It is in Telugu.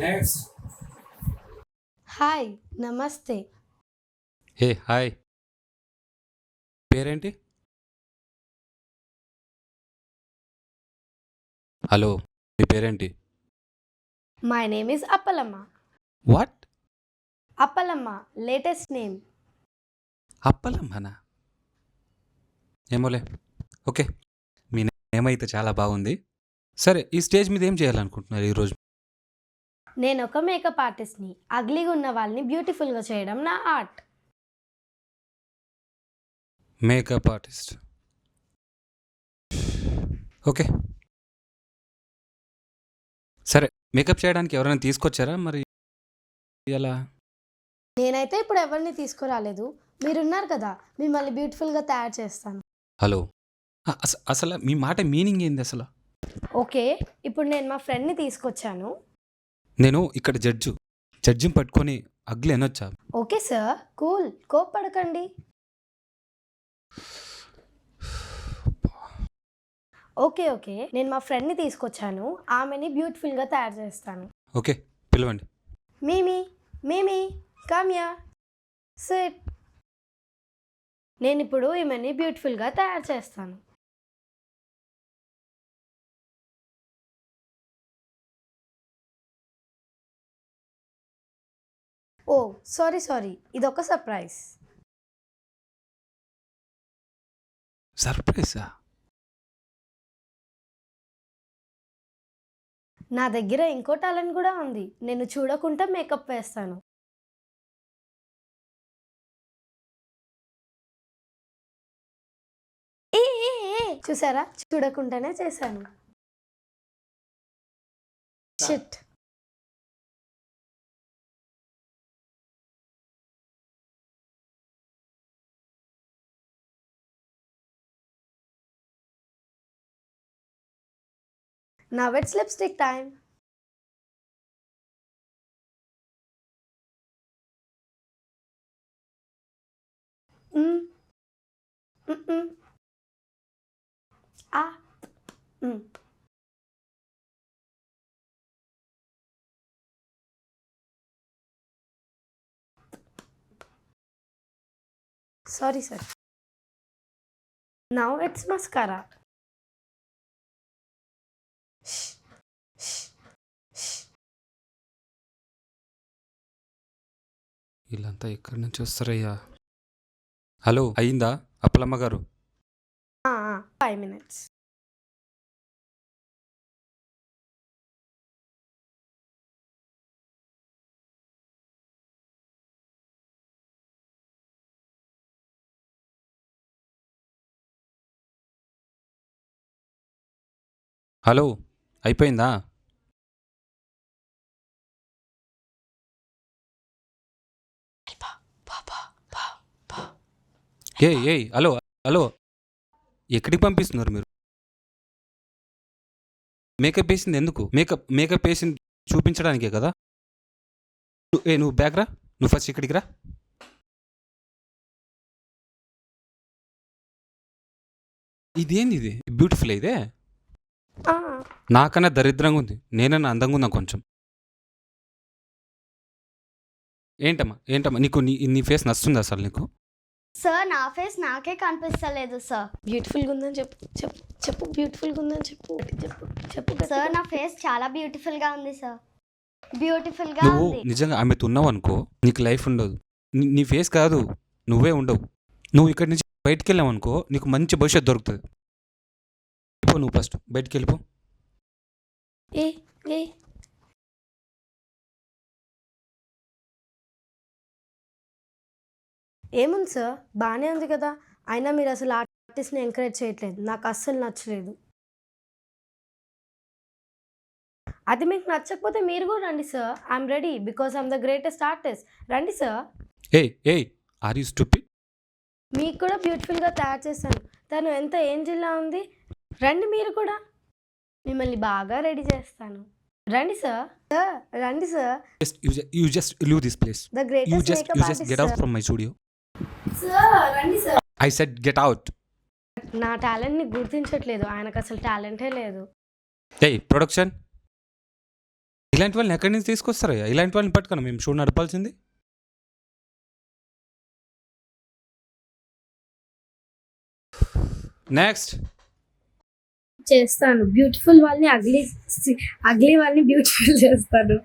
నెక్స్ట్. హాయ్, నమస్తే. హే హాయ్, పేరేంటి? హలో, మీ పేరేంటి? My name is Appalamma. What? Appalamma, latest name. అప్పలమ్మనా? ఏమోలే. ఓకే, మీ నేమ్ అయితే చాలా బాగుంది. సరే, ఈ స్టేజ్ మీద ఏం చేయాలనుకుంటున్నారు ఈరోజు? నేను ఒక మేకప్ ఆర్టిస్ట్ని. అగ్లీగా ఉన్న వాళ్ళని బ్యూటిఫుల్గా చేయడం నా ఆర్ట్. Makeup artist. ఓకే, సరే. మేకప్ చేయడానికి ఎవరైనా తీసుకొచ్చారా మరి? ఎలా? నేనైతే ఇప్పుడు ఎవరిని తీసుకురాలేదు. మీరున్నారు కదా, మిమ్మల్ని బ్యూటిఫుల్గా తయారు చేస్తాను. హలో, అసలు మీ మాట మీనింగ్ ఏంది అసలు? ఓకే, ఇప్పుడు నేను మా ఫ్రెండ్ని తీసుకొచ్చాను. నేను ఇక్కడ జడ్జిని పట్టుకొని అగ్లి అనొచ్చా? ఓకే సార్, కూల్, కోప్పడకండి. ఓకే ఓకే, నేను మా ఫ్రెండ్ని తీసుకొచ్చాను. ఆమెని బ్యూటిఫుల్గా తయారు చేస్తాను. ఓకే, పిలవండి. మీమి, మీమి, కామ్యా, సిట్. నేను ఇప్పుడు ఈమెని బ్యూటిఫుల్గా తయారు చేస్తాను. ఓ సారీ, ఇదొక సర్ప్రైజ్. సర్ప్రైజా? నా దగ్గర ఇంకో టాలెంట్ కూడా ఉంది. నేను చూడకుండా మేకప్ వేస్తాను. ఏ ఏ, ఏ, చూసారా, చూడకుండానే చేశాను. Shit. Now it's lipstick time. Mm. Mm-mm. Ah. Mm. Sorry, sir. Now it's mascara. Shh. Shh. Shh. వీళ్ళంతా ఎక్కడి నుంచి వస్తారయ్యా? హలో, అయిందా అప్పలమ్మ గారు? 5 minutes. హలో, అయిపోయిందా? ఏయ్ హలో, హలో, ఎక్కడికి పంపిస్తున్నారు మీరు? మేకప్ వేసింది ఎందుకు? మేకప్ వేసింది చూపించడానికే కదా. నువ్వు బ్యాక్ రా, నువ్వు ఫస్ట్ ఇక్కడికి రా. ఇదేంది ఇది? బ్యూటిఫుల్ ఇదే. నాకన్నా దరిద్రంగా ఉంది. నేనన్నా అందంగా ఉందా కొంచెం? ఏంటమ్మా నీకు నీ ఫేస్ నచ్చుతుంది అసలు నీకు? సార్, నా ఫేస్ నాకే కనిపిస్తలేదు సార్. బ్యూటిఫుల్గా ఉందని చెప్పు, చెప్పు, చెప్పు. బ్యూటిఫుల్గా ఉందని చెప్పు, చెప్పు, చెప్పు. సార్, నా ఫేస్ చాలా బ్యూటిఫుల్ గా ఉంది సార్. బ్యూటిఫుల్ గా నువ్వు ఉంది. నిజంగా ఆమెతో ఉన్నావు అనుకో, నీకు లైఫ్ ఉండదు. నీ ఫేస్ కాదు, నువ్వే ఉండవు. నువ్వు ఇక్కడి నుంచి బయటికి వెళ్ళావు అనుకో, నీకు మంచి భవిష్యత్తు దొరుకుతుంది. నువ్వు ఫస్ట్ బయటికి వెళ్ళిపో. ఏ ఏ ఏముంది సార్, బాగానే ఉంది కదా. అయినా మీరు అసలు ఆర్టిస్ట్ని ఎంకరేజ్ చేయట్లేదు. నాకు అస్సలు నచ్చలేదు. అది మీకు నచ్చకపోతే మీరు కూడా రండి sir. I'm ready because I'm the greatest artist. రండి సార్. ఏయ్ ఆర్ యూ స్టూపిడ్? మీకు కూడా బ్యూటిఫుల్గా తయారు చేశాను. తను ఎంత ఏంజిల్లా ఉంది. రండి మీరు కూడా, మిమ్మల్ని బాగా రెడీ చేస్తాను. రండి సార్. సార్ రండి sir. You just leave this place. The greatest You makeup just artist get out sir. from my studio. Sir రండి sir. I said get out. నా టాలెంట్ని గుర్తించట్లేదు. ఆయనకు అసలు టాలెంటే లేదు. Hey, production. ఇలాంటి వాళ్ళని ఎక్కడి నుంచి తీసుకొస్తారయ్యా? ఇలాంటి వాళ్ళని పట్టుకున్నా మేము షో నడపాల్సింది. నెక్స్ట్. చేస్తాను. బ్యూటిఫుల్ వాళ్ళని అగ్లీ వాళ్ళని బ్యూటిఫుల్ చేస్తాను.